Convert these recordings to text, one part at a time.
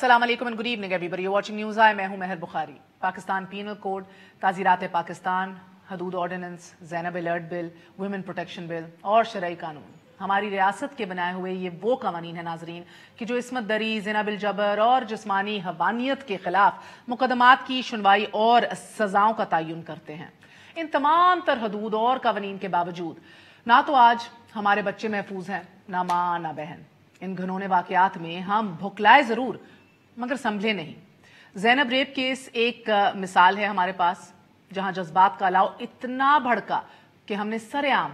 अस्सलाम वालेकुम and good evening everybody, you watching News I. मैं हूं महर बुखारी। पाकिस्तान पीनल कोड, ताज़ीरात पाकिस्तान, हदूद ordinance, Zainab alert bill, women protection bill और शरई कानून हमारी रियासत के बनाए हुए ये वो कवानीन है नाजरीन कि जो इस्मत दरी, ज़िना बिल जबर और जिस्मानी हवानियत के खिलाफ मुकदमात की सुनवाई और सजाओं का तयन करते हैं। इन तमाम तर हदूद और कवानीन के बावजूद ना तो आज हमारे बच्चे महफूज हैं, ना माँ ना बहन। इन घिनौने वाकयात में हम भुखलाए जरूर मगर संभले नहीं। ज़ैनब रेप केस एक मिसाल है हमारे पास, जहां जज्बात का अलाव इतना भड़का कि हमने सरेआम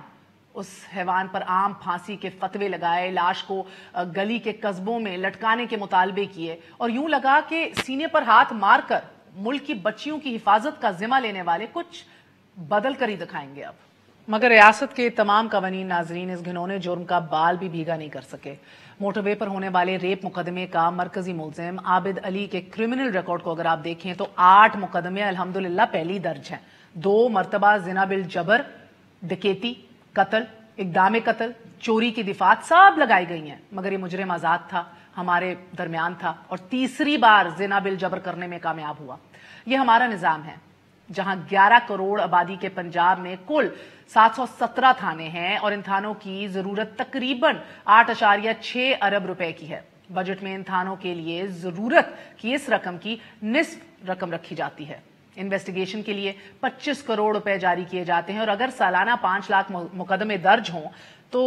उस हैवान पर आम फांसी के फतवे लगाए, लाश को गली के कस्बों में लटकाने के मुतालबे किए और यूं लगा कि सीने पर हाथ मारकर मुल्क की बच्चियों की हिफाजत का जिम्मा लेने वाले कुछ बदल कर ही दिखाएंगे अब। मगर रियासत के तमाम कवानीन नाजरीन इस घिनौने जुर्म का बाल भी भीगा नहीं कर सके। मोटरवे पर होने वाले रेप मुकदमे का मरकजी मुलजिम आबिद अली के क्रिमिनल रिकॉर्ड को अगर आप देखें तो 8 मुकदमे अल्हम्दुलिल्लाह पहली दर्ज हैं। 2 मरतबा ज़िना बिल जबर, डकैती, कत्ल, इक़दाम कत्ल, चोरी की दिफात सब लगाई गई हैं, मगर ये मुजरिम आज़ाद था, हमारे दरमियान था और तीसरी बार ज़िना बिल जबर करने में कामयाब हुआ। ये हमारा निज़ाम है जहां 11 करोड़ आबादी के पंजाब में कुल 717 थाने हैं और इन थानों की जरूरत तकरीबन 8.6 अरब रुपए की है। बजट में इन थानों के लिए जरूरत की इस रकम की निस्फ रकम रखी जाती है। इन्वेस्टिगेशन के लिए 25 करोड़ रुपए जारी किए जाते हैं और अगर सालाना 5 लाख मुकदमे दर्ज हों तो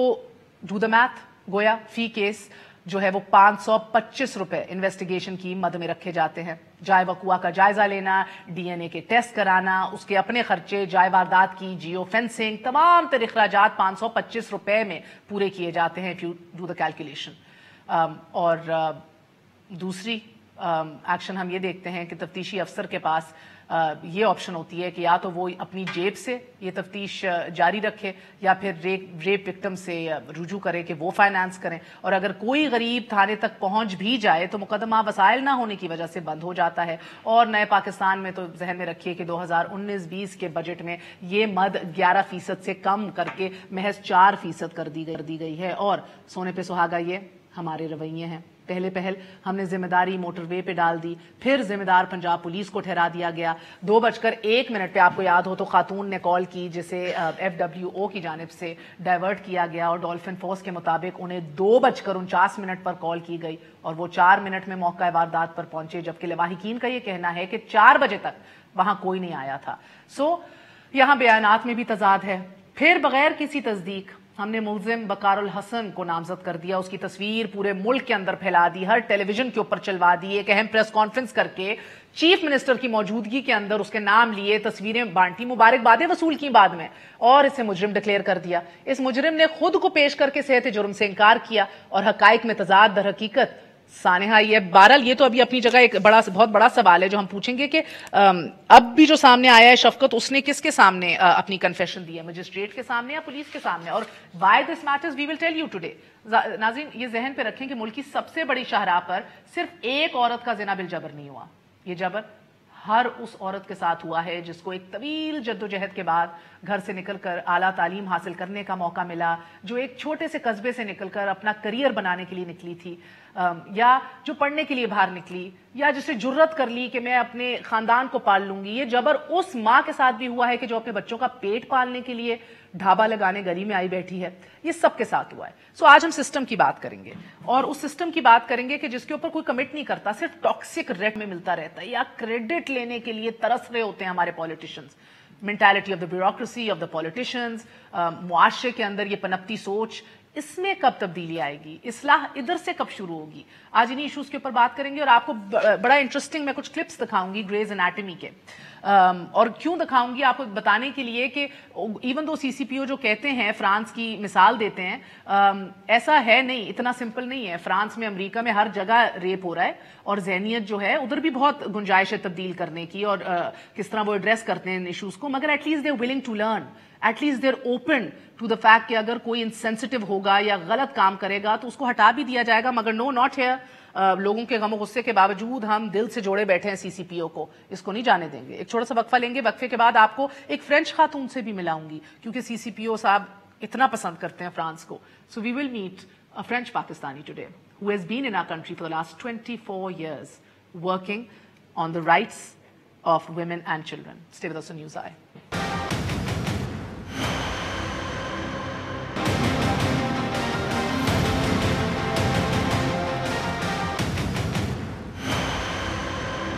डू द मैथ, गोया फी केस जो है वो 525 रुपए इन्वेस्टिगेशन की मद में रखे जाते हैं। जाए वकुआ का जायजा लेना, डीएनए के टेस्ट कराना, उसके अपने खर्चे, जाए वारदात की जियो फेंसिंग, तमाम तरह अखराजात 525 रुपए में पूरे किए जाते हैं if you do the calculation. और दूसरी एक्शन हम ये देखते हैं कि तफ्तीशी अफसर के पास ये ऑप्शन होती है कि या तो वो अपनी जेब से ये तफ्तीश जारी रखे या फिर रेप विक्टिम से रुजू करे कि वो फाइनेंस करें। और अगर कोई गरीब थाने तक पहुंच भी जाए तो मुकदमा वसाइल ना होने की वजह से बंद हो जाता है। और नए पाकिस्तान में तो जहन में रखिए कि 2019-20 के बजट में ये मद 11% से कम करके महज 4% कर दी गई है। और सोने पे सुहागा ये हमारे रवैये हैं। पहले पहल हमने जिम्मेदारी मोटरवे पे डाल दी, फिर जिम्मेदार पंजाब पुलिस को ठहरा दिया गया। 2:01 पे आपको याद हो तो खातून ने कॉल की जिसे FWO की जानिब से डाइवर्ट किया गया और डॉल्फिन फोर्स के मुताबिक उन्हें 2:49 पर कॉल की गई और वो 4 मिनट में मौका वारदात पर पहुंचे, जबकि लवाहिकीन का ये कहना है कि 4 बजे तक वहां कोई नहीं आया था। सो यहां बयानात में भी तजाद है। फिर बगैर किसी तस्दीक हमने मुलजिम बकारुल हसन को नामजद कर दिया, उसकी तस्वीर पूरे मुल्क के अंदर फैला दी, हर टेलीविजन के ऊपर चलवा दी, एक अहम प्रेस कॉन्फ्रेंस करके चीफ मिनिस्टर की मौजूदगी के अंदर उसके नाम लिए, तस्वीरें बांटी, मुबारकबादें वसूल की बाद में और इसे मुजरिम डिक्लेयर कर दिया। इस मुजरिम ने खुद को पेश करके सेहत जुर्म से इनकार किया और हकाइक में तजाद दर हकीकत सानेहा ये। बहरहाल ये तो अभी अपनी जगह एक बहुत बड़ा सवाल है जो हम पूछेंगे कि अब भी जो सामने आया है शफकत, उसने किसके सामने अपनी कन्फेशन दी है, मजिस्ट्रेट के सामने या पुलिस के सामने? और why this matters we will tell you today. नाज़रीन ये जहन पे रखें कि मुल्क की सबसे बड़ी शाहराह पर सिर्फ एक औरत का ज़िना बिल जबर नहीं हुआ। ये जबर हर उस औरत के साथ हुआ है जिसको एक तवील जद्दोजहद के बाद घर से निकलकर आला तालीम हासिल करने का मौका मिला, जो एक छोटे से कस्बे से निकलकर अपना करियर बनाने के लिए निकली थी, या जो पढ़ने के लिए बाहर निकली, या जिसे जुर्रत कर ली कि मैं अपने खानदान को पाल लूंगी। ये जबर उस माँ के साथ भी हुआ है कि जो अपने बच्चों का पेट पालने के लिए ढाबा लगाने गली में आई बैठी है। ये सबके साथ हुआ है। सो आज हम सिस्टम की बात करेंगे और उस सिस्टम की बात करेंगे कि जिसके ऊपर कोई कमिट नहीं करता, सिर्फ टॉक्सिक रेट में मिलता रहता है या क्रेडिट लेने के लिए तरस रहे होते हैं हमारे politicians. Mentality of the bureaucracy of the politicians, मुआशरे के अंदर ये पनपती सोच, इसमें कब तब्दीली आएगी, इस्लाह इधर से कब शुरू होगी? आज इन्हीं इश्यूज के ऊपर बात करेंगे और आपको बड़ा इंटरेस्टिंग मैं कुछ क्लिप्स दिखाऊंगी ग्रेज एनाटमी के। और क्यों दिखाऊंगी आपको बताने के लिए कि इवन दो CCPO जो कहते हैं, फ्रांस की मिसाल देते हैं, ऐसा है नहीं, इतना सिंपल नहीं है। फ्रांस में, अमेरिका में हर जगह रेप हो रहा है और ज़हनियत जो है उधर भी बहुत गुंजाइश है तब्दील करने की और किस तरह वो एड्रेस करते हैं इन इशूज को। मगर at least they are willing to learn, at least they are open to the fact कि अगर कोई इंसेंसिटिव होगा या गलत काम करेगा तो उसको हटा भी दिया जाएगा। मगर नो, नॉट हियर। लोगों के गम गुस्से के बावजूद हम दिल से जोड़े बैठे हैं CCPO को, इसको नहीं जाने देंगे। एक छोटा सा वक्फा लेंगे, वक्फे के बाद आपको एक फ्रेंच खातून से भी मिलाऊंगी क्योंकि CCPO साहब इतना पसंद करते हैं फ्रांस को। So we will meet a French Pakistani today who has been in our country for the last 24 years, working on the rights of women and children. Stay with us on News Eye.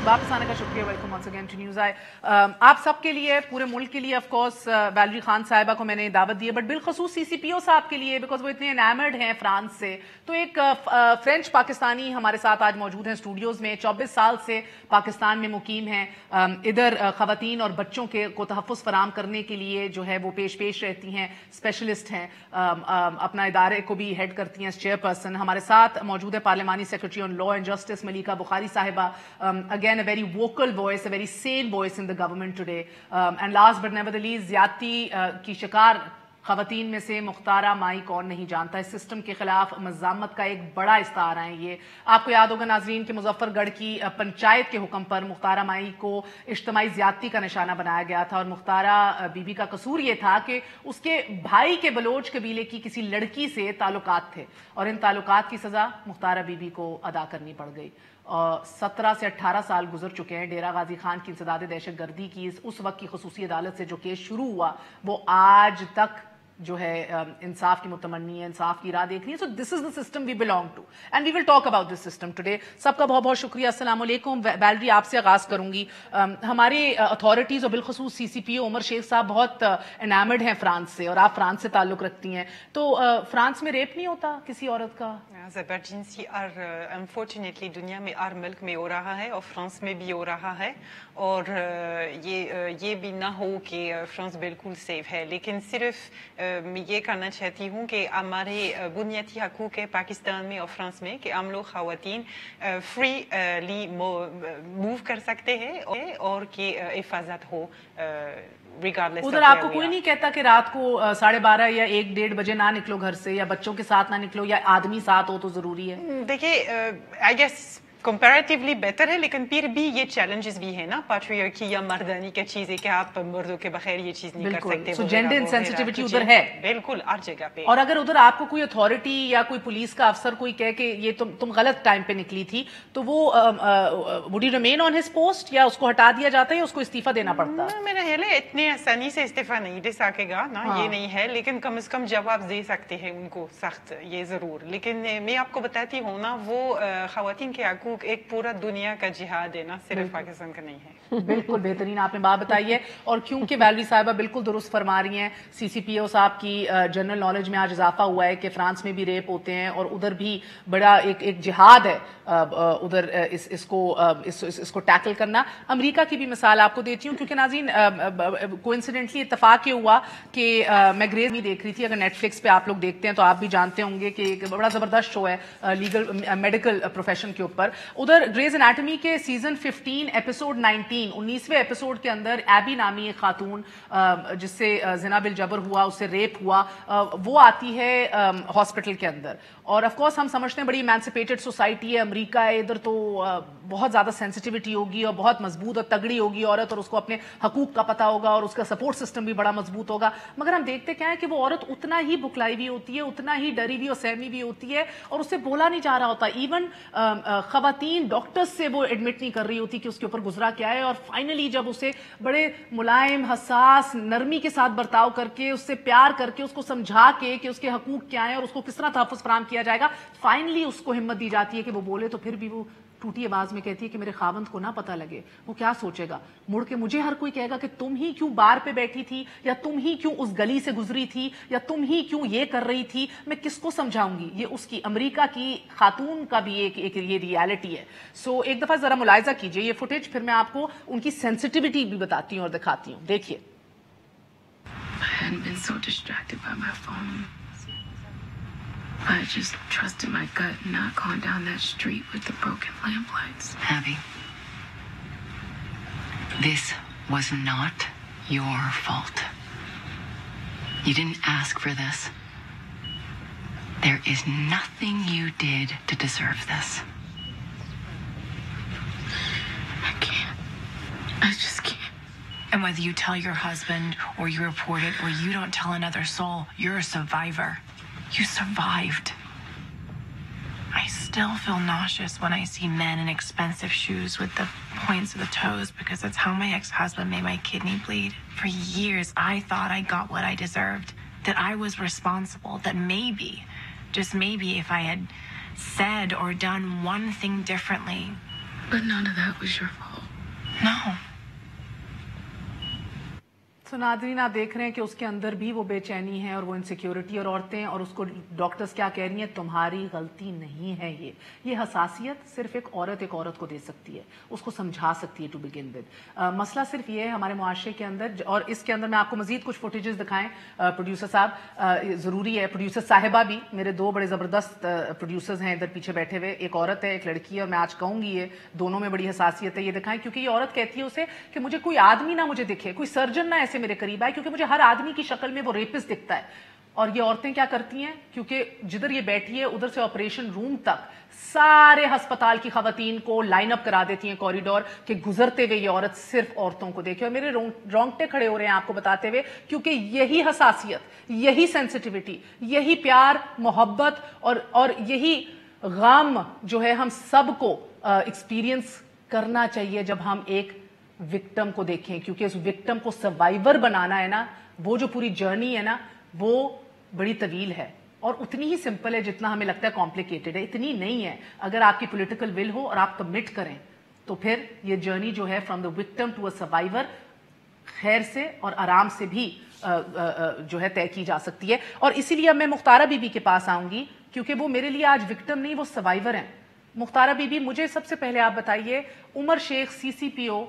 वापस आने का शुक्रिया. Welcome once again to News I. आप सबके लिए, पूरे मुल्क के लिए ऑफ कोर्स वैलेरी खान साहिबा को मैंने दावत दी है, बट बिलखसूस सीसीपीओ साहब के लिए, बिकॉज वो इतने एनामर्ड हैं फ्रांस से. तो एक फ्रेंच पाकिस्तानी हमारे साथ आज मौजूद हैं स्टूडियोज में. 24 साल से पाकिस्तान में मुकीम हैं. इधर खवातीन और बच्चों को तहफ़्फ़ुज़ फराम करने के लिए जो है वो पेश रहती हैं, स्पेशलिस्ट हैं, अपना इदारे को भी हेड करती हैं चेयरपर्सन. हमारे साथ मौजूद है parliamentary secretary on law and justice Malika Bukhari साहिबा. Again a very vocal voice, a very sane voice in the government today. And last but never the least, ज़्यादती की शिकार ख़वातीन में से मुख्तारा माई कौन नहीं जानता. इस सिस्टम के खिलाफ मज़ामत का एक बड़ा इस्तारा है ये. आपको याद होगा नाज़रीन कि मुज़फ़्फ़रगढ़ की पंचायत के हुक्म पर मुख्तारा माई को इज्तिमाई ज़्यादती का निशाना बनाया गया था. और मुख्तारा बीबी का कसूर ये था कि उसके भाई के बलोच कबीले की किसी लड़की से ताल्लुकात थे, और इन ताल्लुकात की सज़ा मुख्तारा बीबी को अदा करनी पड़ गई. 17 से 18 साल गुजर चुके हैं डेरा गाजी खान की इंसदाद दहशत गर्दी की उस वक्त की खसूसी अदालत से जो केस शुरू हुआ, वो आज तक जो है इंसाफ की मुतमन्नी है, इंसाफ की राह देख रही है. So this is the system we belong to and we will talk about this system today. सबका बहुत बहुत शुक्रिया. अस्सलाम वालेकुम. वैलेरी, आपसे आगाज करूंगी. हमारे अथॉरिटीज और बिलखसूस सीसीपीओ उमर शेख साहब बहुत एनामर्ड हैं फ्रांस से, और आप फ्रांस से ताल्लुक रखती हैं. तो फ्रांस में रेप नहीं होता किसी औरत का? ज़बरदस्ती अनफॉर्चुनेटली दुनिया में हर मुल्क में हो रहा है, और फ्रांस में भी हो रहा है. और ये भी ना हो कि फ्रांस बिल्कुल सेफ है, लेकिन सिर्फ मैं ये कहना चाहती हूँ कि हमारे बुनियादी हकूक़ है पाकिस्तान में और फ्रांस में कि हम लोग ख़वातीन फ्रीली मूव कर सकते हैं और कि हिफाजत हो. उधर आपको कोई नहीं कहता कि रात को 12:30 या 1-1:30 बजे ना निकलो घर से, या बच्चों के साथ ना निकलो, या आदमी साथ हो तो जरूरी है? देखिए, आई गेस कंपैरेटिवली बेटर है, लेकिन फिर भी ये चैलेंजेस भी है ना, पैट्रियार्की या मर्दानी की चीज है कि आप मर्दों के बगैर ये चीज नहीं कर सकते. सो जेंडर इनसेंसिटिविटी उधर है बिल्कुल हर जगह पे. और अगर उधर आपको कोई अथॉरिटी या कोई पुलिस का अफसर कोई कहे कि ये तुम गलत टाइम पे निकली थी, तो वो would you remain on his post, या उसको हटा दिया जाता है, या उसको इस्तीफा देना पड़ता है? मेरा ख्याल है इतनी आसानी से इस्तीफा नहीं दे सकेगा ना. ये नहीं है, लेकिन कम से कम जवाब दे सकते हैं उनको सख्त, ये जरूर. लेकिन मैं आपको बताती हूँ ना, वो खवातीन के हकूक एक पूरा दुनिया का जिहाद है ना, सिर्फ पाकिस्तान का नहीं है. बिल्कुल बेहतरीन आपने बात बताई है. और क्योंकि वैलेरी साहिबा बिल्कुल दुरुस्त फरमा रही हैं, सीसीपीओ साहब की जनरल नॉलेज में आज इजाफा हुआ है कि फ्रांस में भी रेप होते हैं, और उधर भी बड़ा एक जिहाद है उधर इसको टैकल करना. अमेरिका की भी मिसाल आपको देती हूँ, क्योंकि नाज़रीन कोइंसिडेंटली इत्तेफाक ये हुआ कि मैं ग्रेज भी देख रही थी. अगर नेटफ्लिक्स पे आप लोग देखते हैं तो आप भी जानते होंगे कि एक बड़ा जबरदस्त शो है लीगल मेडिकल प्रोफेशन के ऊपर. उधर ग्रेज एनाटॉमी के सीजन 15 एपिसोड 19वें एपिसोड के अंदर एबी नामी एक खातून जिससे जिना बिल जबर हुआ, उससे रेप हुआ, वो आती है हॉस्पिटल के अंदर. और ऑफ कोर्स हम समझते हैं बड़ी इमेंसिपेटेड सोसाइटी है, अमेरिका है, इधर तो बहुत ज्यादा सेंसिटिविटी होगी और बहुत मजबूत और तगड़ी होगी औरत, और उसको अपने हकूक का पता होगा, और उसका सपोर्ट सिस्टम भी बड़ा मजबूत होगा. मगर हम देखते क्या है कि वो औरत उतना ही बुखलाई भी होती है, उतना ही डरी भी और सहमी भी होती है, और उससे बोला नहीं जा रहा होता. इवन खवातीन डॉक्टर्स से वो एडमिट नहीं कर रही होती कि उसके ऊपर गुजरा क्या है. और फाइनली जब उसे बड़े मुलायम, हसास, नरमी के साथ बर्ताव करके, उससे प्यार करके, उसको समझा के कि उसके हकूक क्या है और उसको किस तरह तहफ़्फ़ुज़ फराहम किया जाएगा, फाइनली उसको हिम्मत दी जाती है कि वो बोले, तो फिर भी वो टूटी आवाज में कहती है कि मेरे खावंद को ना पता लगे. वो क्या सोचेगा? मुड़ के मुझे हर कोई कहेगा कि तुम ही क्यों बार पे बैठी थी, या तुम ही क्यों उस गली से गुजरी थी, या तुम ही क्यों ये कर रही थी. मैं किसको समझाऊंगी? ये उसकी अमेरिका की खातून का भी एक ये रियलिटी है. सो एक दफा जरा मुलायजा कीजिए ये फुटेज, फिर मैं आपको उनकी सेंसिटिविटी भी बताती हूँ और दिखाती हूँ. देखिए. I just trusted my gut and not gone down that street with the broken lamplights. Abby, this was not your fault. You didn't ask for this. There is nothing you did to deserve this. I can't. I just can't. And whether you tell your husband or you report it or you don't tell another soul, you're a survivor. You survived. I still feel nauseous when I see men in expensive shoes with the points of the toes because that's how my ex-husband made my kidney bleed. For years, I thought I got what I deserved, that I was responsible, that maybe, just maybe, if I had said or done one thing differently. But none of that was your fault. No. तो नाज़रीन आप देख रहे हैं कि उसके अंदर भी वो बेचैनी है और वो इनसिक्योरिटी, और औरतें और उसको डॉक्टर्स क्या कह रही हैं, तुम्हारी गलती नहीं है ये हसासियत सिर्फ एक औरत को दे सकती है, उसको समझा सकती है टू बिगिन विद। मसला सिर्फ ये है हमारे मुआशरे के अंदर, और इसके अंदर मैं आपको मजीद कुछ फुटेजेस दिखाएं प्रोड्यूसर साहब, ज़रूरी है, प्रोड्यूसर साहिबा भी, मेरे दो बड़े ज़बरदस्त प्रोड्यूसर्स हैं इधर पीछे बैठे हुए, एक औरत है एक लड़की है, और मैं आज कहूँगी ये दोनों में बड़ी हसासियत है, ये दिखाएं, क्योंकि ये औरत कहती है उसे कि मुझे कोई आदमी ना मुझे दिखे, कोई सर्जन ना ऐसे मेरे करीब आए, क्योंकि मुझे हर आदमी की शक्ल में वो रेपिस्ट दिखता है। और ये औरतें क्या करती हैं, क्योंकि जिधर ये बैठी है उधर से ऑपरेशन रूम तक सारे अस्पताल की खवातीन को लाइन अप करा देती हैं कॉरिडोर के गुजरते हुए ये औरत सिर्फ औरतों को देखे, और मेरे रोंगटे खड़े हो रहे हैं आपको बताते हुए, क्योंकि यही हसासियत, यही सेंसिटिविटी, यही प्यार मोहब्बत और यही गम जो है हम सबको एक्सपीरियंस करना चाहिए जब हम एक विक्टिम को देखें, क्योंकि उस विक्टिम को सर्वाइवर बनाना है ना, वो जो पूरी जर्नी है ना, वो बड़ी तवील है और उतनी ही सिंपल है जितना हमें लगता है कॉम्प्लिकेटेड है, इतनी नहीं है। अगर आपकी पॉलिटिकल विल हो और आप कमिट करें तो फिर ये जर्नी जो है from the victim to a survivor खैर से और आराम से भी जो है तय की जा सकती है। और इसीलिए अब मैं मुख्तारा बीबी के पास आऊंगी, क्योंकि वो मेरे लिए आज विक्टिम नहीं, वो सर्वाइवर हैं। मुख्तारा बीबी, मुझे सबसे पहले आप बताइए, उमर शेख CCPO,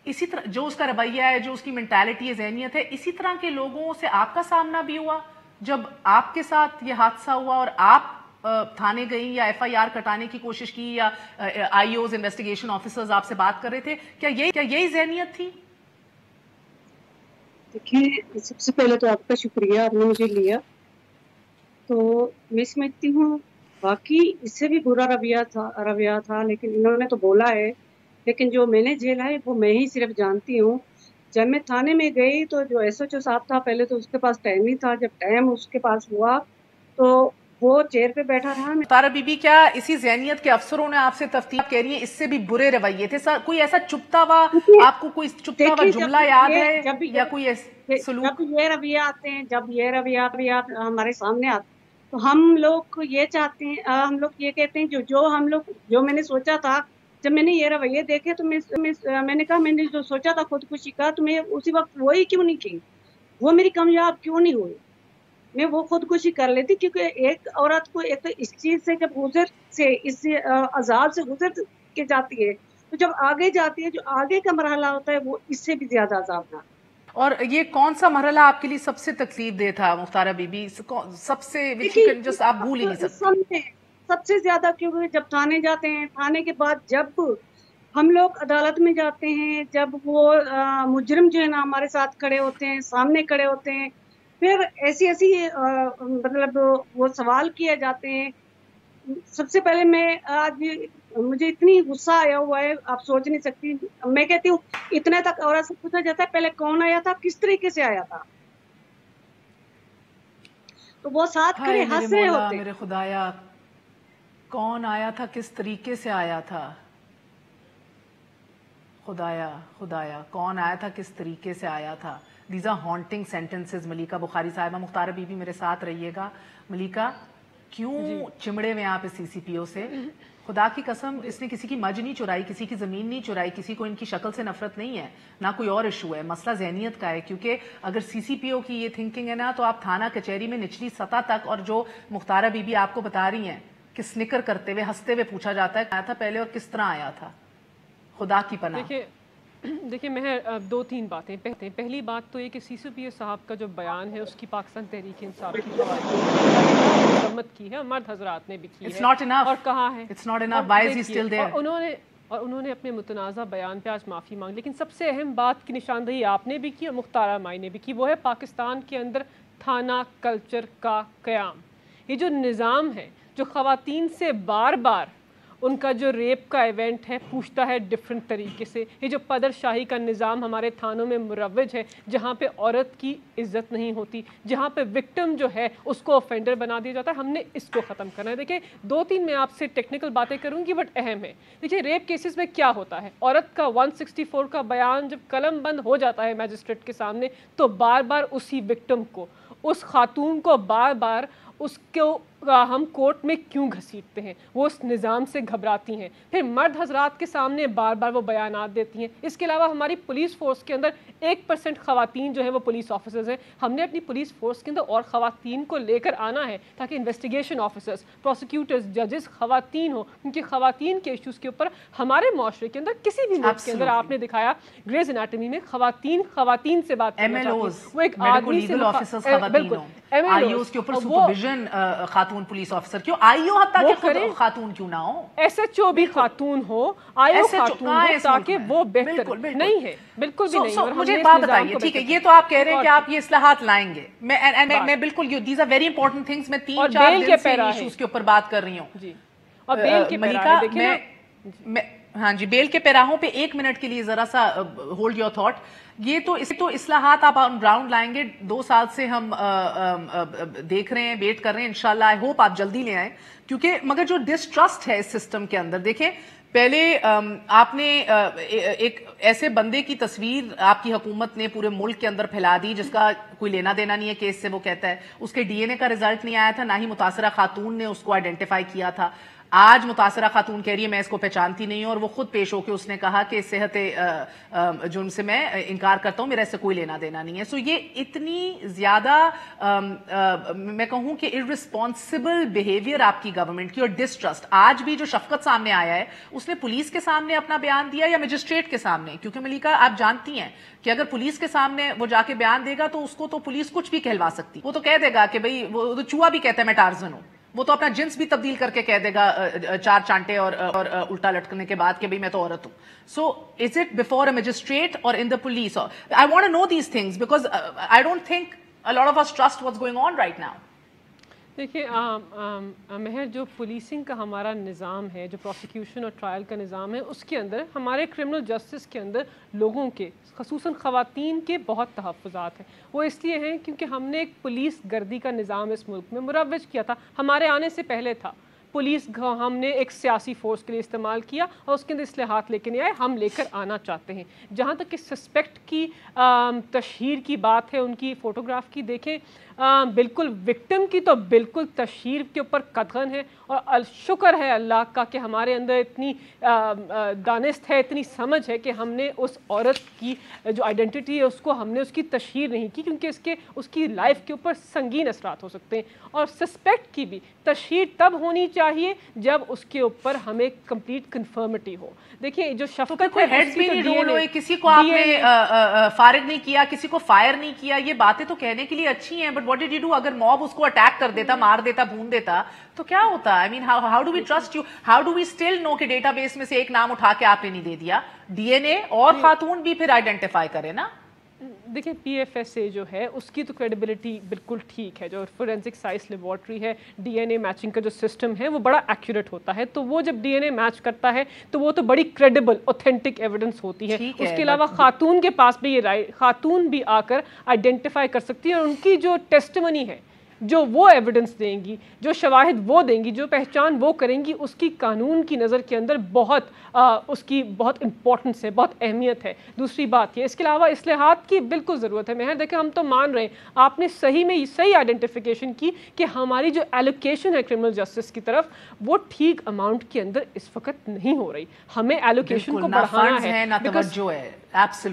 इसी तरह जो उसका रवैया है, जो उसकी मेंटालिटी है, जहनियत है, इसी तरह के लोगों से आपका सामना भी हुआ जब आपके साथ ये हादसा हुआ और आप थाने गई या FIR कटाने की कोशिश की या IOs इन्वेस्टिगेशन ऑफिसर्स आपसे बात कर रहे थे, क्या यही जहनियत थी? देखिए, सबसे पहले तो आपका शुक्रिया, आपने मुझे लिया। तो मैं समझती हूँ बाकी इससे भी बुरा रवैया था, लेकिन इन्होंने तो बोला है, लेकिन जो मैंने झेला है वो मैं ही सिर्फ जानती हूँ। जब मैं थाने में गई तो जो SHO साहब था, पहले तो उसके पास टाइम नहीं था, जब टाइम उसके पास हुआ तो वो चेयर पे बैठा रहा। मुख्तारा बीबी, क्या इसी जहनियत के अफसरों ने आपसे तफ्तीश कह रही है इससे भी बुरे रवैये थे सर? कोई ऐसा चुपता हुआ, आपको कोई चुपता हुआ जुमला याद है या कोई सलूक? जब ये रवैया हमारे सामने आता तो हम लोग ये चाहते हैं, हम लोग ये कहते हैं जो मैंने सोचा था, जब मैंने ये रवैये देखे तो मैंने कहा, मैंने जो सोचा था खुदकुशी का, तो मैं उसी वक्त वही क्यों नहीं की, वो मेरी कामयाब क्यों नहीं हुई, मैं वो खुदकुशी कर लेती। क्योंकि एक औरत को एक तो इस चीज से जब इस अजाब से गुजर के जाती है, तो जब आगे जाती है, जो आगे का मरहला होता है वो इससे भी ज्यादा अजाबनाक। और ये कौन सा मरहला आपके लिए सबसे तकलीफ दे था मुख्तारा बीबी, सबसे जस्ट आप भूल ही नहीं सकते? सबसे ज्यादा, क्योंकि जब थाने जाते हैं, थाने के बाद जब हम लोग अदालत में जाते हैं, जब वो मुजरिम जो है ना हमारे साथ खड़े होते हैं, सामने खड़े होते हैं, फिर ऐसी मतलब वो सवाल किए जाते हैं। सबसे पहले मुझे इतनी गुस्सा आया हुआ है, आप सोच नहीं सकती। मैं कहती हूँ इतने तक औरत से पूछा जाता है पहले कौन आया था, किस तरीके से आया था, तो वो साथ खड़े हंस रहे होते। मेरे खुदाया, कौन आया था, किस तरीके से आया था? खुदाया कौन आया था, किस तरीके से आया था? These are haunting sentences। मलिका बुखारी साहिबा, मुख्तारा बीबी मेरे साथ रहिएगा। मलिका, क्यों चिमड़े में आप इस CCPO से? खुदा की कसम, इसने किसी की मज नहीं चुराई, किसी की ज़मीन नहीं चुराई, किसी को इनकी शक्ल से नफरत नहीं है, ना कोई और इशू है। मसला ज़हनियत का है, क्योंकि अगर CCPO की ये थिंकिंग है ना, तो आप थाना कचहरी में निचली सतह तक, और जो मुख्तारा बीबी आपको बता रही हैं कि स्निकर करते हुए, हंसते हुए पूछा जाता है आया था पहले और किस तरह आया था, खुदा की पनाह। देखिए मैं 2-3 बातें। पहली बात तो ये कि CCPO साहब का जो बयान है उसकी पाकिस्तान तहरीक इंसाफ की मरम्मत की है, मर्द हजरात ने भी की है। और कहा है उन्होंने अपने मुतनाज़ा बयान पे आज माफ़ी मांगी। लेकिन सबसे अहम बात की निशानदही आपने भी की और मुख्तारा माई ने भी की, वो है पाकिस्तान के अंदर थाना कल्चर का क़याम। ये जो निज़ाम है, जो ख़वातीन से बार बार उनका जो रेप का इवेंट है पूछता है डिफरेंट तरीके से। ये जो पदरशाही का निज़ाम हमारे थानों में मुरव्वज है, जहाँ पे औरत की इज्जत नहीं होती, जहाँ पे विक्टिम जो है उसको ऑफेंडर बना दिया जाता है, हमने इसको ख़त्म करना है। देखिए 2-3 मैं आपसे टेक्निकल बातें करूँगी बट अहम है। देखिए रेप केसेस में क्या होता है, औरत का 164 का बयान जब कलम बंद हो जाता है मैजिस्ट्रेट के सामने, तो बार बार उसी विक्टिम को, उस खातून को बार बार उसको हम कोर्ट में क्यों घसीटते हैं, वो उस निज़ाम से घबराती हैं, फिर मर्द हजरात के सामने बार बार वो बयानात देती हैं। इसके अलावा हमारी पुलिस फोर्स के अंदर 1% ख़वातीन जो है वो पुलिस ऑफिसर्स हैं। हमने अपनी पुलिस फोर्स के अंदर और ख़वातीन को लेकर आना है ताकि इन्वेस्टिगेशन ऑफिसर्स, प्रोसिक्यूटर्स, जजेस ख़वातीन हो, क्योंकि ख़वातीन के इशूज़ के ऊपर हमारे माशरे के अंदर किसी भी मुल्क के अंदर आपने दिखाया ग्रेज एनाटमी में ख़वातीन से बात करना चाहती है, वो एक आदमी से बिल्कुल आईओ के ऊपर सुपरविजन खातून पुलिस ऑफिसर क्यों, आईओ हत्ता के खुद खातून क्यों ना हो, एसएचओ भी खातून हो, आईओ खातून हो, ताकि वो बेहतर नहीं है, बिल्कुल भी नहीं। और मुझे एक बात बताइए, ठीक है, ये तो आप कह रहे हैं कि आप ये इस्लाहात लाएंगे, मैं बिल्कुल, these are very important things, मैं 3-4 दिन से इश्यूज के ऊपर बात कर रही हूँ जी। और बेल के मलिका, मैं हाँ जी, बेल के पैराहों पे 1 मिनट के लिए जरा सा होल्ड योर थॉट। ये तो इस्लाहात आप ऑन ग्राउंड लाएंगे, 2 साल से हम देख रहे हैं, वेट कर रहे हैं, इंशाल्लाह आई होप आप जल्दी ले आए, क्योंकि मगर जो डिस्ट्रस्ट है इस सिस्टम के अंदर, देखें पहले आपने एक ऐसे बंदे की तस्वीर आपकी हुकूमत ने पूरे मुल्क के अंदर फैला दी जिसका कोई लेना देना नहीं है केस से, वो कहता है उसके डीएनए का रिजल्ट नहीं आया था, ना ही मुतासरा खातून ने उसको आइडेंटिफाई किया था। आज मुतासरा खातून कह रही है मैं इसको पहचानती नहीं हूं, और वो खुद पेश होकर उसने कहा कि सेहत जुर्म से मैं इनकार करता हूं, मेरा इससे कोई लेना देना नहीं है। सो ये इतनी ज्यादा मैं कहूं कि इररिस्पॉन्सिबल बिहेवियर आपकी गवर्नमेंट की, और डिस्ट्रस्ट। आज भी जो शफकत सामने आया है, उसने पुलिस के सामने अपना बयान दिया या मजिस्ट्रेट के सामने? क्योंकि मलिका आप जानती हैं कि अगर पुलिस के सामने वो जाके बयान देगा तो उसको तो पुलिस कुछ भी कहलवा सकती, वो तो कह देगा कि भाई, वो तो चूहा भी कहता है मैं टार्जन हूं, वो तो अपना जिन्स भी तब्दील करके कह देगा 4 चांटे और उल्टा लटकने के बाद कि भाई मैं तो औरत हूं। So is it before a magistrate और in the police? I want to know these things because I don't think a lot of us trust what's going on right now. देखिए महर, जो पुलिसिंग का हमारा निज़ाम है, जो प्रोसिक्यूशन और trial का निज़ाम है, उसके अंदर हमारे क्रिमिनल जस्टिस के अंदर लोगों के, ख़ुसूसन ख़वातीन के बहुत तहफ़्फ़ुज़ात हैं। वो इसलिए हैं क्योंकि हमने एक पुलिस गर्दी का निज़ाम इस मुल्क में मुरव्वज किया था, हमारे आने से पहले था। पुलिस हमने एक सियासी फोर्स के लिए इस्तेमाल किया और उसके अंदर इस्लाहात लेके नहीं आए, हम लेकर आना चाहते हैं। जहाँ तक कि सस्पेक्ट की तशहीर की बात है, उनकी फ़ोटोग्राफ की, देखें बिल्कुल विक्टिम की तो बिल्कुल तशहीर के ऊपर कतगन है, और शुक्र है अल्लाह का कि हमारे अंदर इतनी दानिस्त है, इतनी समझ है कि हमने उस औरत की जो आइडेंटिटी है उसको हमने उसकी तशहीर नहीं की, क्योंकि उसकी लाइफ के ऊपर संगीन असरात हो सकते हैं। और सस्पेक्ट की भी तशहीर तब होनी चाहिए जब उसके ऊपर हमें कंप्लीट कन्फर्मिटी हो। देखिए जो शफकत है, किसी को आपने फारिग नहीं किया, किसी को फायर नहीं किया, ये बातें तो कहने के लिए अच्छी हैं, but what did you do? अगर मॉब उसको अटैक कर देता, मार देता, भून देता, तो क्या होता? I mean how do we trust you? How do we still know कि डेटाबेस में से एक नाम उठा के आपने नहीं दे दिया? डीएनए और खातून भी फिर आइडेंटिफाई करे ना। देखिए पीएफएसए जो है उसकी तो क्रेडिबिलिटी बिल्कुल ठीक है, जो फोरेंसिक साइंस लेबॉर्ट्री है, डीएनए मैचिंग का जो सिस्टम है वो बड़ा एक्यूरेट होता है, तो वो जब डीएनए मैच करता है तो वो तो बड़ी क्रेडिबल ऑथेंटिक एविडेंस होती है। उसके अलावा खातून के पास भी ये राइट, खातून भी आकर आइडेंटिफाई कर सकती है, और उनकी जो टेस्टिमनी है, जो वो एविडेंस देंगी, जो शवाहिद वो देंगी, जो पहचान वो करेंगी, उसकी कानून की नज़र के अंदर बहुत उसकी बहुत इंपॉर्टेंस है, बहुत अहमियत है। दूसरी बात ये, इसके अलावा इस्लाहात की बिल्कुल ज़रूरत है। महर देखें, हम तो मान रहे हैं, आपने सही में सही आइडेंटिफिकेशन की कि हमारी जो एलोकेशन है क्रिमिनल जस्टिस की तरफ, वो ठीक अमाउंट के अंदर इस वक्त नहीं हो रही। हमें एलोकेशन को बढ़ाना है,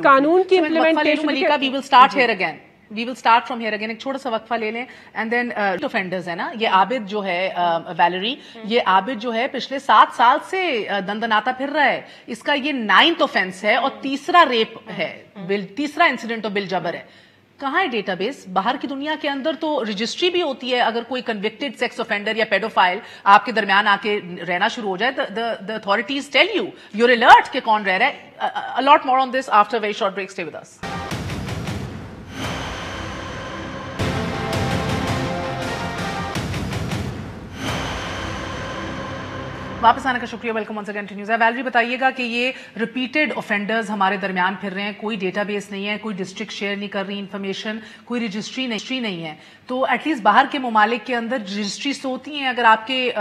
कानून की implementation. We will start from here again. एक छोटा सा वक्फा ले लें and then offenders है ना, ये आबिद जो है वैलेरी, ये आबिद जो है पिछले 7 साल से दंदनाता फिर रहा है। इसका ये 9th ऑफेंस है और तीसरा रेप है, तीसरा इंसिडेंट ऑफ बिल जबर है। कहाँ है डेटाबेस? बाहर की दुनिया के अंदर तो रजिस्ट्री भी होती है, अगर कोई कन्विक्टेड सेक्स ऑफेंडर या पेडोफाइल आपके दरमियान आके रहना शुरू हो जाए, the authorities tell you, you're alert कि कौन रह रहा है। A lot more on this after very short break, stay with us. वापस आने का शुक्रिया, welcome once again to news. Valerie बताइएगा कि ये रिपीटेड ऑफेंडर्स हमारे दरमियान फिर रहे हैं, कोई डेटाबेस नहीं है, कोई डिस्ट्रिक्ट शेयर नहीं कर रही इन्फॉर्मेशन, कोई रजिस्ट्री नहीं है, तो एटलीस्ट बाहर के ममालिक के अंदर रजिस्ट्रीज तो होती हैं। अगर आपके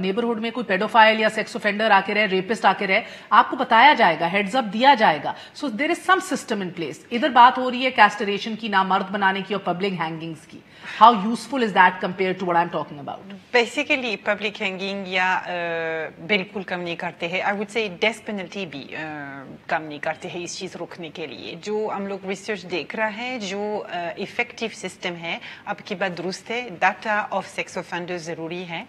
नेबरहुड में कोई पेडोफाइल या सेक्स ऑफेंडर आके रहे, रेपिस्ट आके रहे, आपको बताया जाएगा, हेड्स अप दिया जाएगा। So there is some system in place. इधर बात हो रही है कैस्टरेशन की, नामर्द बनाने की और पब्लिक हैंगिंग्स की। How useful is that compared to what I'm talking about? Basically, public hanging या बिल्कुल कम नहीं करते हैं। I would say death penalty भी कम नहीं करते हैं इस चीज़ रोकने के लिए। जो हम लोग रिसर्च देख रहा है, जो इफेक्टिव सिस्टम है, आपकी बात दुरुस्त है, डाटा ऑफ सेक्स ऑफेंडर्स ज़रूरी है।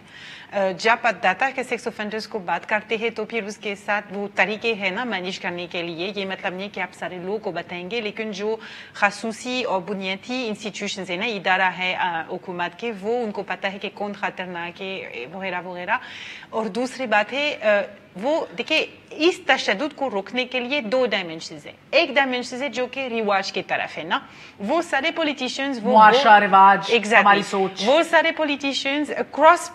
जब आप डाटा के सेक्स ऑफेंडर्स को बात करते हैं तो फिर उसके साथ वो तरीके हैं ना मैनेज करने के लिए। ये मतलब नहीं कि आप सारे लोगों को बताएंगे, लेकिन जो खासूसी और बुनियादी इंस्टीट्यूशंस है ना, इदारा है हुकूमत के, वो उनको पता है कि कौन खतरनाक है वगैरह वगैरह। और दूसरी बात है वो देखिए, इस तशद्दुद को रोकने के लिए दो डायमेंशंस है। एक डायमेंशन है जो कि रिवाज की तरफ है ना, वो सारे पॉलिटिशियंस मुआशरा रिवाज, हमारी सोच, वो सारे पॉलिटिशियंस क्रॉस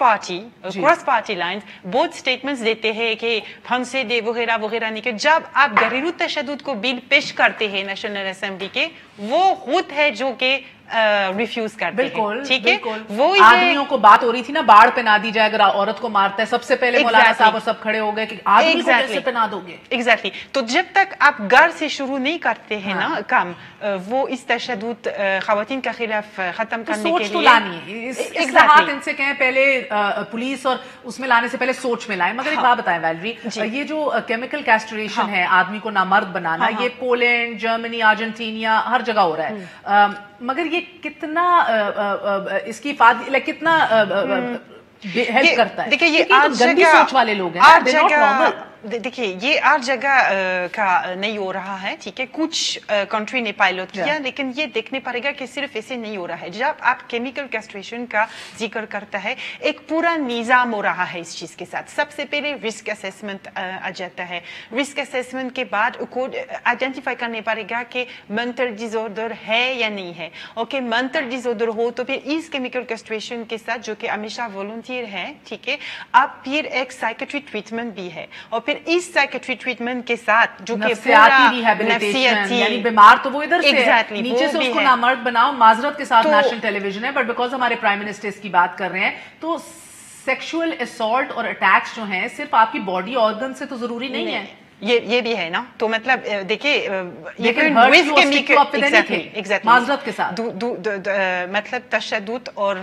पार्टी लाइंस बहुत स्टेटमेंट्स देते हैं कि फांसी दे वगैरह वगैरह नहीं के। जब आप घरेलू तशद्दुद को बिल पेश करते हैं नेशनल असेंबली के, वो खुद है जो कि रिफ्यूज करते हैं। ठीक है, वो आदमियों को बात हो रही थी ना, बाढ़ पहना दी जाए अगर औरत को मारता है, सबसे पहले मौलाना साहब और सब खड़े हो गए कि आदमी को कैसे पहना दोगे। एग्जैक्टली। तो जब तक आप घर से शुरू नहीं करते हैं ना काम, वो इस तशद्दुद खवातीन के खिलाफ खत्म करने के लिए सोच तो लानी है। इस्लाहात इनसे कहें पहले पुलिस और उसमें लाने से पहले सोच में लाए। मगर एक बात बताएं वैलरी, ये जो केमिकल कैस्ट्रेशन है, आदमी को नामर्द बनाना, ये पोलैंड, जर्मनी, अर्जेंटीना हर जगह हो रहा है। मगर ये कितना इसकी कितना हेल्प करता है? देखिए, ये गंदी सोच वाले लोग हैं। देखिए, ये हर जगह का नहीं हो रहा है। ठीक है, कुछ कंट्री ने पायलट किया, लेकिन ये देखने पड़ेगा कि सिर्फ ऐसे नहीं हो रहा है। जब आप केमिकल कैस्ट्रेशन का जिक्र करता है, एक पूरा निजाम हो रहा है इस चीज के साथ। सबसे पहले रिस्क असेसमेंट आ जाता है। रिस्क असेसमेंट के बाद को आइडेंटिफाई करने पड़ेगा कि मेंटल डिसऑर्डर है या नहीं है। ओके, मेंटल डिसऑर्डर हो तो फिर इस केमिकल कैस्ट्रेशन के साथ, जो कि हमेशा वॉलंटियर है, ठीक है, अब फिर एक साइकेट्री ट्रीटमेंट भी है। और इस साइकेट्री ट्रीटमेंट के साथ जो कि यानी बीमार तो वो इधर से नीचे से उसको नामर्द बनाओ, माजरत के साथ नेशनल टेलीविजन है, बट बिकॉज हमारे प्राइम मिनिस्टर इसकी बात कर रहे हैं, तो सेक्सुअल असॉल्ट और अटैक्स जो हैं सिर्फ आपकी बॉडी ऑर्गन से तो जरूरी नहीं है। ये भी है ना। तो मतलब देखिए, माजरत के साथ मतलब तशद्दुद और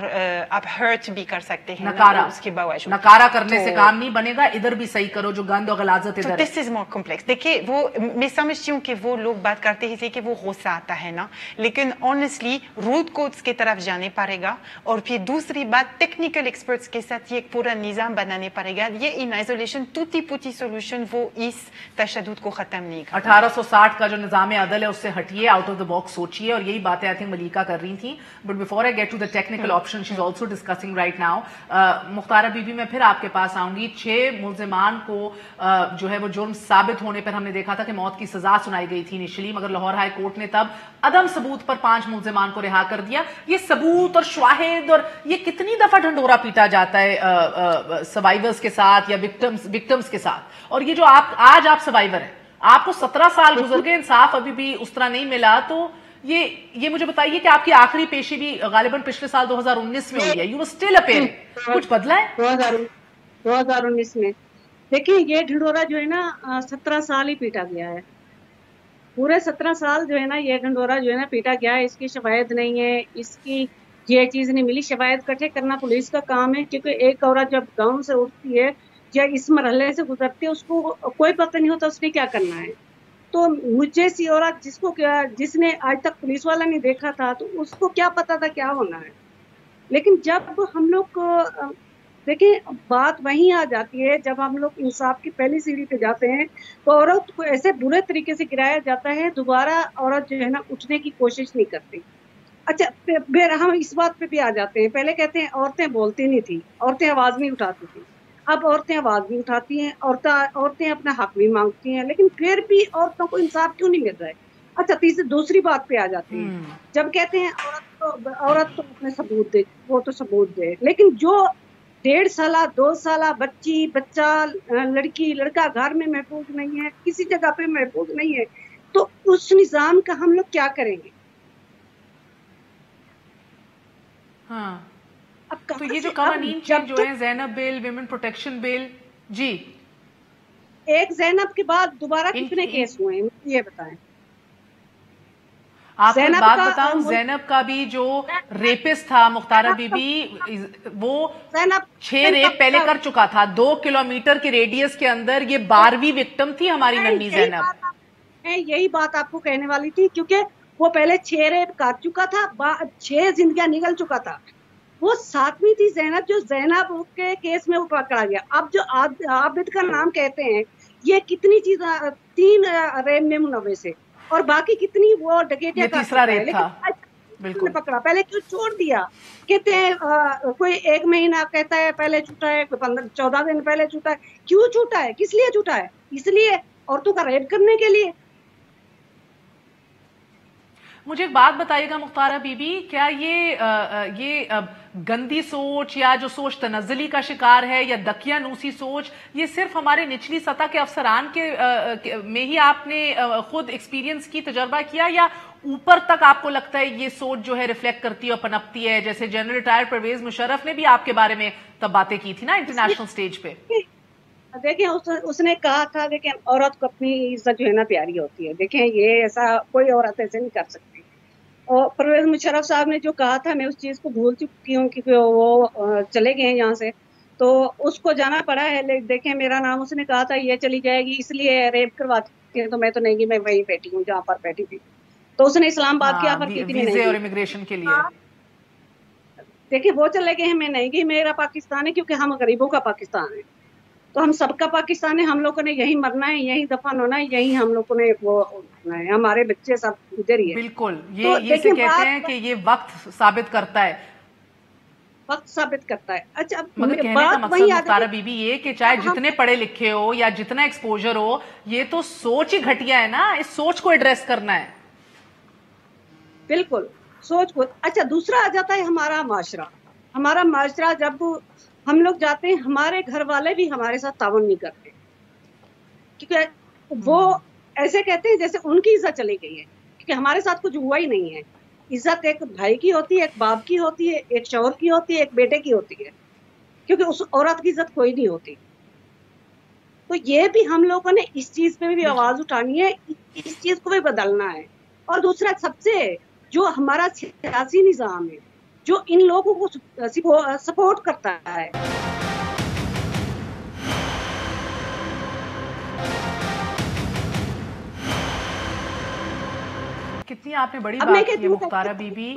आप हर्ट भी कर सकते हैं। नकारा करने से काम नहीं बनेगा, इधर भी सही करो जो गंद और गलाजत इधर। This is more complex. देखिए, वो मैं समझती हूँ कि वो लोग बात करते हैं कि वो गुस्सा आता है ना, लेकिन ऑनेस्टली रूट कोड्स की तरफ जाने पड़ेगा। और फिर दूसरी बात, टेक्निकल एक्सपर्ट्स के साथ ये पूरा निजाम बनाने पड़ेगा। ये इन आइसोलेशन टूटी फूटी सोल्यूशन वो इस तशद्दुद को खत्म नहीं करता। 1860 का जो निजाम अदल है उससे हटिए, आउट ऑफ द बॉक्स सोचिए। और यही बातें आई थिंक मलिका कर रही थी। But before I get to the technical option, she is also discussing right now. Mukhtara Bibi, मैं फिर आपके पास आऊंगी। 6 मुल्जिमान को जो है वो जुर्म साबित होने पर हमने देखा था कि मौत की सजा सुनाई गई थी इनिशियली, मगर लाहौर हाई कोर्ट ने तब अदम सबूत पर 5 मुल्जिमान को रिहा कर दिया। ये सबूत और शाहिद, और ये कितनी दफा ढंडोरा पीटा जाता है सर्वाइवर्स के साथ या विक्टिम्स के साथ। और ये जो आज आप सर्वाइवर हैं, आपको 17 साल गुजर गए, इंसाफ अभी भी उस तरह नहीं मिला, तो ये मुझे बताइए कि आपकी आखिरी पेशी भी गालिबन पिछले साल 2019 में हुई है। यू वर स्टिल अपीयरिंग, कुछ बदला है 2019 में? देखिए, ये ढिंडोरा जो है ना 17 साल ही पीटा गया है। पूरे 17 साल जो है ना ये ढिंडोरा जो है ना पीटा गया है। इसकी शवायद नहीं है, इसकी ये चीज नहीं मिली। शवायद इकट्ठे करना पुलिस का काम है, क्योंकि एक औरत जब गाँव से उठती है या इस मरहले से गुजरती है, उसको कोई पता नहीं होता उसने क्या करना है। तो मुझे सी औरत जिसने आज तक पुलिस वाला नहीं देखा था, तो उसको क्या पता था क्या होना है। लेकिन जब हम लोग देखिए, बात वहीं आ जाती है जब हम लोग इंसाफ की पहली सीढ़ी पे जाते हैं, तो औरत को ऐसे बुरे तरीके से गिराया जाता है, दोबारा औरत जो है ना उठने की कोशिश नहीं करती। अच्छा, फिर हम इस बात पे भी आ जाते हैं। पहले कहते हैं औरतें बोलती नहीं थी, औरतें आवाज नहीं उठाती थी। अब औरतें आवाज भी उठाती हैं, औरतें अपना हक भी मांगती हैं, लेकिन फिर भी औरतों को इंसाफ क्यों नहीं मिल रहा है। अच्छा, दूसरी बात पे आ जाते हैं। जब कहते हैं औरत तो अपने सबूत दे, वो तो सबूत दे, लेकिन जो 1.5 साल 2 साल बच्ची बच्चा लड़की लड़का घर में महफूज नहीं है, किसी जगह पे महफूज नहीं है, तो उस निजाम का हम लोग क्या करेंगे? हाँ, तो ये जो कानून चेंज जो है, Zainab bill, women protection bill, जी, एक ज़ैनब के बाद दोबारा कितने केस हुए हैं ये बताएं? आपको एक बात बताऊं, ज़ैनब का भी जो रेपिस्ट था मुख्तारा बीबी, वो 6 रेप पहले कर चुका था। 2 किलोमीटर के रेडियस के अंदर ये 12वीं विक्टिम थी हमारी नन्ही ज़ैनब। मैं यही बात आपको कहने वाली थी, क्योंकि वो पहले 6 रेप कर चुका था, 6 जिंदगियां निकल चुका था। वो 7वीं थी ज़ैनब, जो ज़ैनब के केस में वो पकड़ा गया। अब जो आबिद का नाम कहते हैं, ये कितनी चीज 3 रेप में मुलव्वस है और बाकी कितनी वो डकैतियां कर तीसरा रेप था। बिल्कुल पकड़ा, पहले क्यों छोड़ दिया? कहते हैं कोई 1 महीना कहता है पहले छूटा है, कोई 14 दिन पहले छूटा है। क्यों छूटा है? किस लिए छूटा है? इसलिए औरतों का रेप करने के लिए। मुझे एक बात बताइएगा मुख्तारा बीबी, क्या ये गंदी सोच या जो सोच तनज़्ज़ुली का शिकार है या दकियानूसी सोच, ये सिर्फ हमारे निचली सतह के अफसरान में ही आपने खुद एक्सपीरियंस की, तजर्बा किया, या ऊपर तक आपको लगता है ये सोच जो है रिफ्लेक्ट करती है और पनपती है? जैसे जनरल रिटायर्ड परवेज मुशर्रफ ने भी आपके बारे में तब बातें की थी ना इंटरनेशनल स्टेज पे। देखिए उसने कहा था, देखिए औरत को अपनी इज्जत जो है ना प्यारी होती है। देखिए ये ऐसा कोई औरत ऐसे नहीं कर सकती। और परवेज मुशर्रफ साहब ने जो कहा था, मैं उस चीज़ को भूल चुकी हूँ क्योंकि वो चले गए हैं यहाँ से, तो उसको जाना पड़ा है। देखें मेरा नाम उसने कहा था ये चली जाएगी इसलिए रेप करवाती है, तो मैं तो नहीं, मैं वहीं बैठी हूँ जहाँ पर बैठी थी। तो उसने इस्लामाबाद की ऑफर की थी वीज़े और इमिग्रेशन के लिए। देखिए वो चले गए हैं, मैं नहीं गई। मेरा पाकिस्तान है क्योंकि हम गरीबों का पाकिस्तान है, तो हम सबका पाकिस्तान है। हम लोगों ने यही मरना है, यही दफन होना है, यही हम लोगों ने वो होना है। हमारे बच्चे सब इधर ही है। बिल्कुल, ये से कहते हैं कि ये वक्त साबित करता है, वक्त साबित करता है। अच्छा, मगर कहने का मकसद मुख्तारा बीबी ये कि चाहे जितने पढ़े लिखे हो या जितना एक्सपोजर हो, ये तो सोच ही घटिया है ना। इस सोच को एड्रेस करना है। बिल्कुल, सोच को। अच्छा, दूसरा आ जाता है हमारा माशरा। हमारा माशरा, जब हम लोग जाते हैं, हमारे घर वाले भी हमारे साथ तावन नहीं करते, क्योंकि वो ऐसे कहते हैं जैसे उनकी इज्जत चली गई है, क्योंकि हमारे साथ कुछ हुआ ही नहीं है। इज्जत एक भाई की होती है, एक बाप की होती है, एक शौहर की होती है, एक बेटे की होती है, क्योंकि उस औरत की इज्जत कोई नहीं होती। तो ये भी हम लोगों ने इस चीज पे भी आवाज उठानी है, इस चीज को भी बदलना है। और दूसरा, सबसे जो हमारा सियासी निजाम है, जो इन लोगों को सपोर्ट करता है, कितनी आपने बड़ी बात की है मुख्तारा बीबी।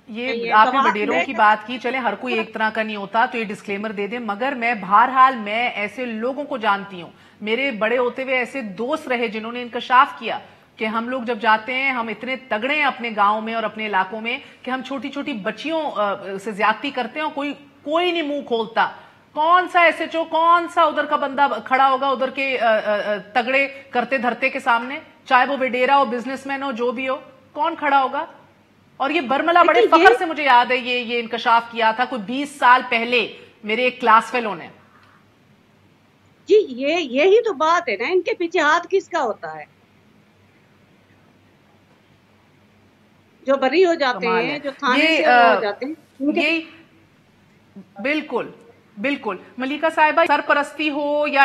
ये आपने वडेरों की बात की, चले हर कोई एक तरह का नहीं होता, तो ये डिस्क्लेमर दे दें। मगर मैं बहरहाल मैं ऐसे लोगों को जानती हूँ, मेरे बड़े होते हुए ऐसे दोस्त रहे जिन्होंने इंकशाफ किया कि हम लोग जब जाते हैं, हम इतने तगड़े हैं अपने गांव में और अपने इलाकों में कि हम छोटी छोटी बच्चियों से ज्यादती करते हैं और कोई नहीं मुंह खोलता। कौन सा एसएचओ, कौन सा उधर का बंदा खड़ा होगा उधर के तगड़े करते धरते के सामने, चाहे वो वेडेरा हो, बिजनेसमैन हो, जो भी हो, कौन खड़ा होगा? और ये बरमला बड़े फख्र से मुझे याद है ये इंकशाफ किया था कोई 20 साल पहले मेरे एक क्लास फेलो ने। जी, यही तो बात है ना, इनके पीछे हाथ किसका होता है? जो बरी हो जाते हैं, जो थाने से हो जाते हैं, ये बिल्कुल बिल्कुल मलिका साहिबा, सरपरस्ती हो या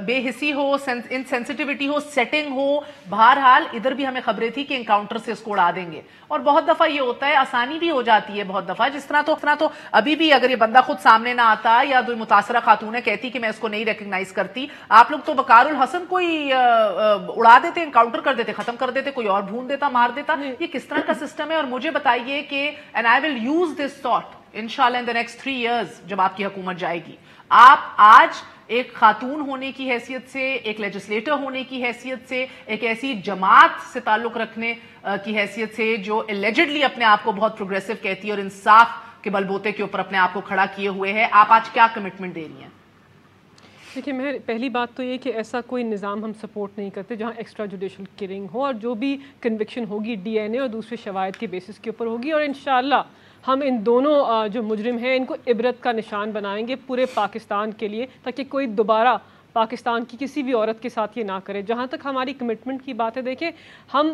बेहिसी हो, इनसेंसिटिविटी हो, सेटिंग हो, बहरहाल इधर भी हमें खबरें थी कि एनकाउंटर से इसको उड़ा देंगे। और बहुत दफा ये होता है, आसानी भी हो जाती है बहुत दफा। जिस तरह तो अभी भी अगर ये बंदा खुद सामने ना आता या जो मुतासरा खातून है कहती कि मैं इसको नहीं रिकग्नाइज करती, आप लोग तो बकारुल हसन कोई उड़ा देते, एनकाउंटर कर देते, खत्म कर देते, कोई और भून देता, मार देता। ये किस तरह का सिस्टम है? और मुझे बताइए कि and I will use this thought इंशाल्लाह इन द नेक्स्ट 3 years जब आपकी हुकूमत जाएगी, आप आज एक खातून होने की हैसियत से, एक लेजिस्लेटर होने की हैसियत से, एक ऐसी जमात से ताल्लुक रखने की हैसियत से जो एलिजिडली अपने आप को बहुत प्रोग्रेसिव कहती है और इंसाफ के बलबूते के ऊपर अपने आप को खड़ा किए हुए है, आप आज क्या कमिटमेंट दे रही हैं? دیکھیے میں پہلی بات تو یہ کہ ایسا کوئی نظام ہم سپورٹ نہیں کرتے جہاں ایکسٹرا جوڈیشل کلنگ ہو، اور جو بھی کنوکشن ہوگی ڈی این اے اور دوسرے شواہد کے بیسس کے اوپر ہوگی، اور انشاءاللہ ہم ان دونوں جو مجرم ہیں ان کو عبرت کا نشان بنائیں گے پورے پاکستان کے لیے، تاکہ کوئی دوبارہ پاکستان کی کسی بھی عورت کے ساتھ یہ نہ کرے۔ جہاں تک ہماری کمٹمنٹ کی بات ہے، دیکھیں ہم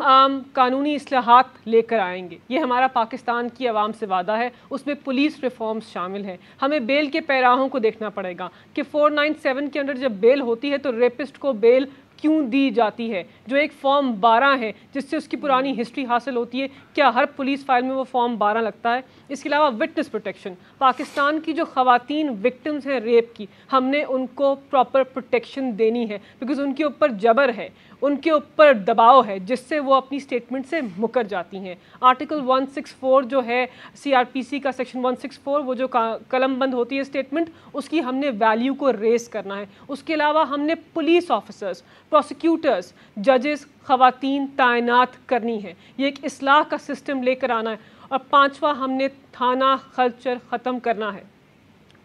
قانونی اصلاحات لے کر آئیں گے، یہ ہمارا پاکستان کی عوام سے وعدہ ہے، اس میں پولیس ریفارمز شامل ہیں۔ ہمیں بیل کے پیراہوں کو دیکھنا پڑے گا کہ 497 کے انڈر جب بیل ہوتی ہے تو ریپسٹ کو بیل کیوں دی جاتی ہے، جو ایک فارم 12 ہے جس سے اس کی پرانی ہسٹری حاصل ہوتی ہے، کیا ہر پولیس فائل میں وہ فارم 12 لگتا ہے؟ اس کے علاوہ وٹنس پروٹیکشن، پاکستان کی جو خواتین وکٹمز ہیں ریپ کی، ہم نے ان کو پراپر پروٹیکشن دینی ہے، بیکاز ان کے اوپر جبر ہے، ان کے اوپر دباؤ ہے، جس سے وہ اپنی سٹیٹمنٹ سے مکر جاتی ہیں۔ آرٹیکل 164 جو ہے سی آر پی سی کا سیکشن 164، وہ جو قلم بند ہوتی ہے سٹیٹمنٹ، اس کی ہم نے ویلیو کو ریز کرنا ہے۔ اس کے علاوہ ہم نے پولیس آفیسرز، پروسیکیوٹرز، ججز، خواتین تعینات کرنی ہے، یہ ایک اصلاح کا سسٹم لے کر آنا ہے۔ اور پانچواں، ہم نے تھانہ کلچر ختم کرنا ہے۔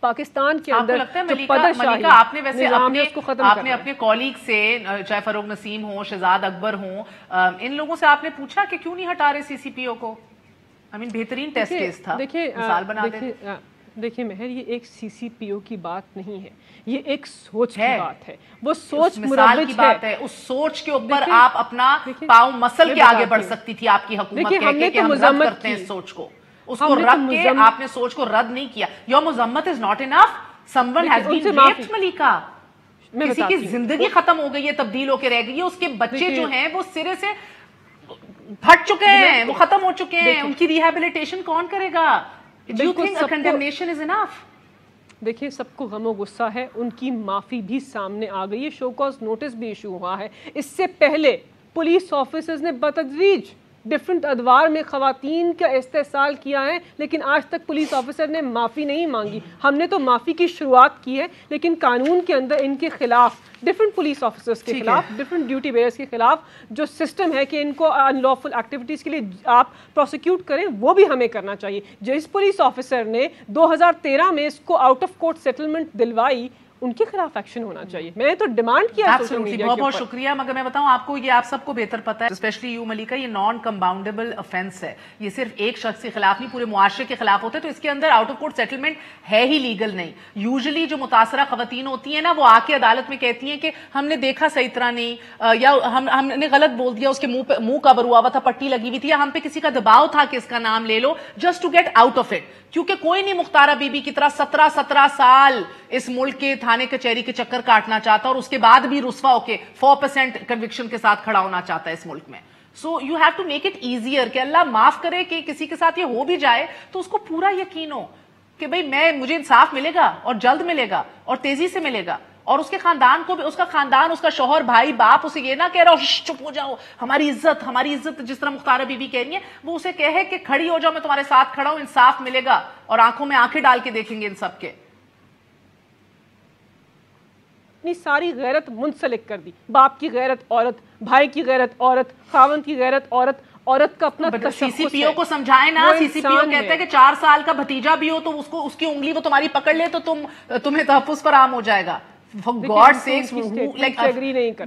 پاکستان کے اندر ملیکا آپ نے ویسے آپ نے اپنے کولیگ سے، چاہے فروغ نسیم ہوں، شہزاد اکبر ہوں، ان لوگوں سے آپ نے پوچھا کہ کیوں نہیں ہٹا رہے سی سی پی او کو؟ بہترین ٹیسٹ کیس تھا، مثال بنا دیں۔ دیکھیں مہر، یہ ایک سی سی پی او کی بات نہیں ہے، یہ ایک سوچ کی بات ہے، وہ سوچ مثال کی بات ہے۔ اس سوچ کے اوپر آپ اپنا پاؤں مسل کے آگے بڑھ سکتی تھی آپ کی حکومت، کہہ کے کہ ہم رد کرتے ہیں اس سوچ کو، اس کو رکھ کے آپ نے سوچ کو رد نہیں کیا۔ یور مذمت is not enough, someone has been raped Malaika, کسی کی زندگی ختم ہو گئی ہے، تبدیل ہو کے رہ گئی ہے، اس کے بچے جو ہیں وہ سرے سے پھٹ چکے ہیں، وہ ختم ہو چکے ہیں، ان کی ریہیبلیٹیشن کون کرے گا؟ Do you think a condemnation is enough? دیکھیں سب کو غم و غصہ ہے، ان کی معافی بھی سامنے آ گئی ہے، شو کاز نوٹس بھی ایشو ہوا ہے۔ اس سے پہلے پولیس آفیسرز نے بتدریج ڈفرنٹ ادوار میں خواتین کا استحصال کیا ہے، لیکن آج تک پولیس آفیسر نے معافی نہیں مانگی۔ ہم نے تو معافی کی شروعات کی ہے، لیکن قانون کے اندر ان کے خلاف، ڈفرنٹ پولیس آفیسرز کے خلاف، ڈفرنٹ ڈیوٹی بیئرز کے خلاف جو سسٹم ہے کہ ان کو ان لافل ایکٹیویٹیز کے لیے آپ پروسیکیوٹ کریں، وہ بھی ہمیں کرنا چاہیے۔ جس پولیس آفیسر نے 2013 میں اس کو آؤٹ آف کورٹ سیٹلمنٹ دلوائی، ان کے خلاف ایکشن ہونا چاہیے۔ میں نے تو ڈیمانڈ کیا سوشل میڈیا کے اوپر۔ بہت شکریہ، مگر میں بتاؤں آپ کو، یہ آپ سب کو بہتر پتا ہے، اسپیشلی یو ملیکا، یہ نان کمپاؤنڈیبل افینس ہے، یہ صرف ایک شخص کے خلاف نہیں، پورے معاشرے کے خلاف ہوتا ہے، تو اس کے اندر آؤٹ آف کورٹ سیٹلمنٹ ہے ہی لیگل نہیں۔ یوزلی جو متاثرہ خواتین ہوتی ہیں نا، وہ آ کے عدالت میں کہتی ہیں کہ ہم نے دیکھا صحیح طرح نہیں، یا ہم نے غلط بول دیا، اس کے منہ کور ہوا ہوا تھا، پٹی لگی ہوئی تھی، یا ہم پہ کسی کا دباؤ تھا کہ اس کا نام لے لو، just to get out of it. کیونکہ کوئی نہیں مختارہ بی بی کی طرح 17 سال اس ملک کے تھانے کچہری کے چکر کاٹنا چاہتا اور اس کے بعد بھی رسوا ہو کے 4% کنوکشن کے ساتھ کھڑا ہونا چاہتا ہے اس ملک میں۔ So you have to make it easier کہ اللہ معاف کرے کہ کسی کے ساتھ یہ ہو بھی جائے تو اس کو پورا یقین ہو کہ بھئی مجھے انصاف ملے گا، اور جلد ملے گا، اور تیزی سے ملے گا، اور اس کے خاندان کو بھی، اس کا خاندان، اس کا شوہر، بھائی، باپ اسے یہ نہ کہہ رہا چپ ہو جاؤ، ہماری عزت، جس طرح مختارہ بی بی کہہ رہی ہے، وہ اسے کہے کہ کھڑی ہو جاؤ، میں تمہارے ساتھ کھڑا ہوں، انصاف ملے گا، اور آنکھوں میں آنکھیں ڈال کے دیکھیں گے ان سب کے۔ اپنی ساری غیرت منسلک کر دی، باپ کی غیرت عورت، بھائی کی غیرت عورت، خاوند کی غیرت عورت، عورت کا اپنا سی سی پی او کو سمجھائے نا، سی سی پی او کہتے ہیں کہ 4 سال کا بھتیجا بھی ہو تو اس کی انگلی وہ تمہاری پکڑ لے تو تمہیں تحفظ فراہم ہو جائے گا۔ For God's sakes,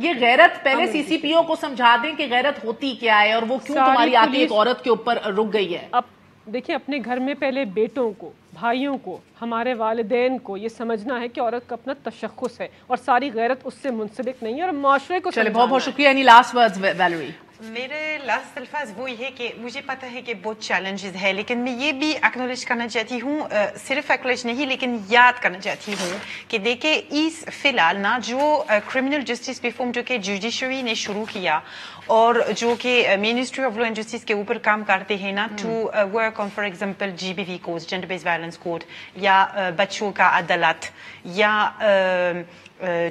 یہ غیرت پہلے سی سی پی او کو سمجھا دیں کہ غیرت ہوتی کیا ہے اور وہ کیوں تمہاری آتی ایک عورت کے اوپر رک گئی ہے۔ اب دیکھیں اپنے گھر میں پہلے بیٹوں کو، بھائیوں کو، ہمارے والدین کو یہ سمجھنا ہے کہ عورت کا اپنا تشخص ہے اور ساری غیرت اس سے منسلک نہیں ہے، اور معاشرے کو چلے بہت شکریہ۔ Any last words Valerie? میرے لاسٹ الفاظ وہی ہے کہ مجھے پتا ہے کہ بہت چیلنجز ہے، لیکن میں یہ بھی ایکنالج کرنا چاہتی ہوں، صرف ایکنالج نہیں لیکن یاد کرنا چاہتی ہوں کہ دیکھیں اس فی الحال نا جو کرمنل جسٹس ریفارم جو کہ جوڈیشری نے شروع کیا اور جو کہ ministry of law and justice کے اوپر کام کرتے ہیں نا، to work on for example G B V code, gender based violence code, یا بچوں کا عدالت، یا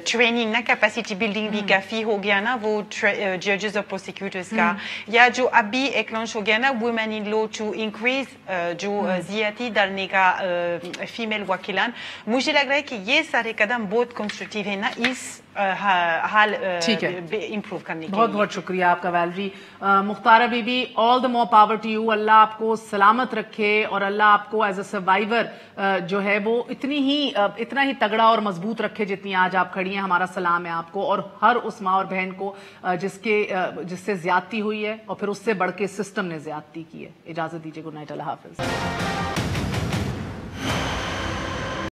ٹریننگ نا، کیپیسٹی بلڈنگ بھی کافی ہو گیا نا وہ ججز اور پروسیکیوٹرز کا، یا جو ابھی ایک لانچ ہو گیا نا وومین ان لو ٹو انکریز جو زیادتی ڈالنے کا فیمیل وکیلان، مجھے لگ رہا ہے کہ یہ سارے قدم بہت کنسٹرکٹیو ہے نا اس حال امپروو کرنے کے بہت بہت شکریہ آپ کا Valerie. Mukhtara Bibi, all the more power to you. Allah آپ کو سلامت رکھے اور اللہ آپ کو ایز اے سروائیور جو ہے وہ اتنا ہی تگڑا اور مضبوط رکھے جتنی آج آپ کھڑی ہیں. ہمارا سلام ہے آپ کو اور ہر اس ماں اور بہن کو جس سے زیادتی ہوئی ہے اور پھر اس سے بڑھ کے سسٹم نے زیادتی کی ہے. اجازت دیجیے, گڈ نائٹ, اللہ حافظ.